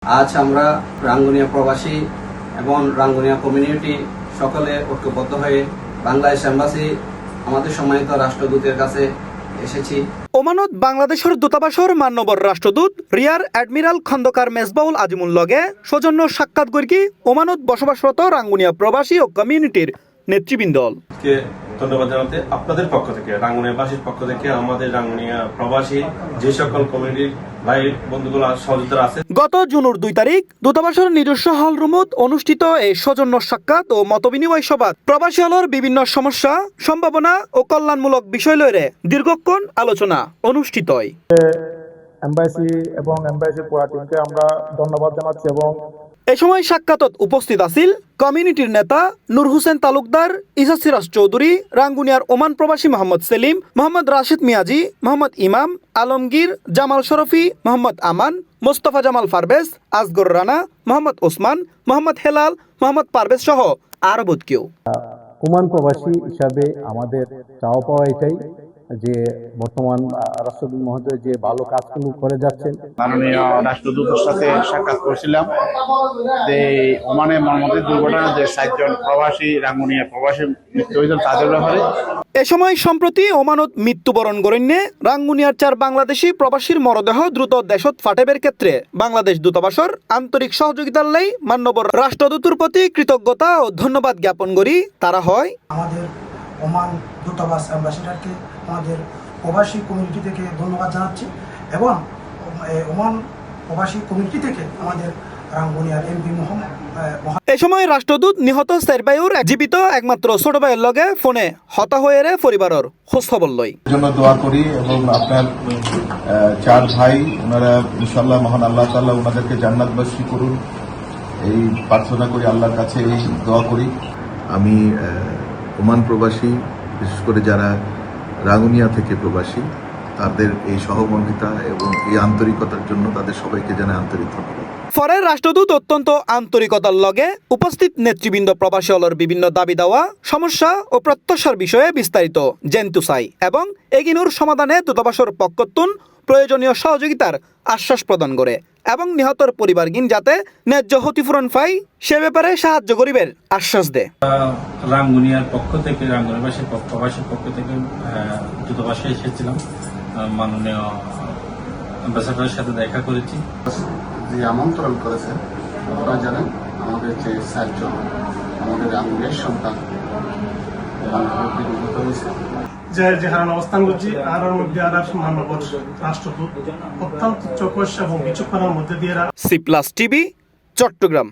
আজ আমরা রাঙ্গুনিয়া প্রবাসী এবং রাঙ্গুনিয়া কমিউনিটি সকলে ঐক্যবদ্ধ হয়ে বাংলাদেশ এম্বাসি আমাদের সম্মানিত রাষ্ট্রদূতের কাছে এসেছি। ওমানত বাংলাদেশের দূতাবাসের মান্যবর রাষ্ট্রদূত রিয়ার অ্যাডমিরাল খন্দকার মেজবাউল আজিমুল লগে সৌজন্য সাক্ষাৎ করি ওমানত বসবাসরত রাঙ্গুনিয়া প্রবাসী ও কমিউনিটির নেতৃবৃন্দল। ধন্যবাদ জানাতে আপনাদের পক্ষ থেকে রাঙ্গুনিয়াবাসীর পক্ষ থেকে আমাদের রাঙ্গুনিয়া প্রবাসী যে সকল কমিউনিটির ভাই বন্ধুগুলো সহযোগিতা আছে। গত জুনের 2 তারিখ দূতাবাসের নিজস্ব হল রুমত অনুষ্ঠিত এই সৌজন্য সাক্ষাৎ ও মতবিনিময় সভাত প্রবাসী হলের বিভিন্ন সমস্যা সম্ভাবনা ও কল্যাণমূলক বিষয় লয়ে দীর্ঘক্ষণ আলোচনা অনুষ্ঠিত হয়। এমবাসি এবং এমবাসির পুরা টিমকে আমরা ধন্যবাদ জানাচ্ছি। এবং এ সময় সাক্ষাতত উপস্থিত আছিল কমিউনিটির নেতা নূর হোসেন তালুকদার, ইসা সিরাজ চৌধুরী, রাঙ্গুনিয়ার ওমান প্রবাসী মোহাম্মদ সেলিম, মোহাম্মদ রাশিদ মিয়াজি, মোহাম্মদ ইমাম, আলমগীর, জামাল শরফি, মোহাম্মদ আমান, মোস্তফা জামাল পারভেজ, আসগর রানা, মোহাম্মদ ওসমান, মোহাম্মদ হেলাল, মোহাম্মদ পারভেজ সহ আরো বহুত কেউ। ওমান প্রবাসী হিসাবে আমাদের চাওয়া পাওয়া এটাই যে বর্তমান রাষ্ট্রদূত মহোদয় যে ভালো কাজগুলো করে যাচ্ছেন। মাননীয় রাষ্ট্রদূতের সাথে সাক্ষাৎ করেছিলাম যে ওমানে মর্মান্তিক দুর্ঘটনা যে 7 জন প্রবাসী রাঙ্গুনিয়া প্রবাসী মৃত্যু হয়েছেন তাদের ব্যাপারে। এ সময় সম্প্রতি ওমানত মৃত্যুবরণ করেন রাঙ্গুনিয়ার 4 বাংলাদেশি প্রবাসীর মরদেহ দ্রুত দেশত ফাটেবের ক্ষেত্রে বাংলাদেশ দূতাবাসের আন্তরিক সহযোগিতার লাই মান্যবর রাষ্ট্রদূতের প্রতি কৃতজ্ঞতা ও ধন্যবাদ জ্ঞাপন করি। তারা হয় আমাদের ওমান দূতাবাস অ্যাম্বাসিডারকে আমাদের প্রবাসী কমিউনিটি থেকে ধন্যবাদ জানাচ্ছি এবং ওমান প্রবাসী কমিউনিটি থেকে আমাদের রাঙ্গুনিয়ার এমপি মোহাম্মদ। এ সময় রাষ্ট্রদূত নিহত সেরবায়ুর জীবিত একমাত্র ছোট ভাইয়ের লগে ফোনে হতা হয়ে পরিবারের খোঁজ খবর লই জন্য দোয়া করি এবং আপনার 4 ভাই ওনারা ইনশাআল্লাহ মহান আল্লাহ তাআলা ওনাদেরকে জান্নাতবাসী করুন এই প্রার্থনা করি, আল্লাহর কাছে এই দোয়া করি। আমি ওমান প্রবাসী, বিশেষ করে যারা রাঙ্গুনিয়া থেকে প্রবাসী, তাদের এই সহমর্মিতা এবং এই আন্তরিকতার জন্য তাদের সবাইকে জানাই আন্তরিক ধন্যবাদ। পরে রাষ্ট্রদূত অত্যন্ত আন্তরিকতার লগে উপস্থিত নেতৃবৃন্দ প্রবাসী হলের বিভিন্ন দাবি দেওয়া সমস্যা ও প্রত্যাশার বিষয়ে বিস্তারিত জেনতু চাই এবং এগিনুর সমাধানে দূতাবাসের পক্ষতুন প্রয়োজনীয় সহযোগিতার আশ্বাস প্রদান করে এবং নিহতর পরিবারগিন যাতে ন্যায্য ক্ষতিপূরণ পায় সে ব্যাপারে সাহায্য করিবের আশ্বাস দেয়। রাঙ্গুনিয়ার পক্ষ থেকে রাঙ্গুনিয়াবাসীর প্রবাসীর পক্ষ থেকে দূতাবাসে এসেছিলাম, মাননীয় অ্যাম্বাসেডরের সাথে দেখা করেছি। যে আমন্ত্রণ করেছেন আপনারা জানেন আমাদের যে 7 জন আমাদের রাঙ্গুনিয়ার সন্তান যে হারান অবস্থান করছি আর মধ্যে আর মানবর রাষ্ট্রদূত অত্যন্ত চৌকস এবং বিচক্ষণার মধ্যে দিয়ে। C plus TV, Chittagong.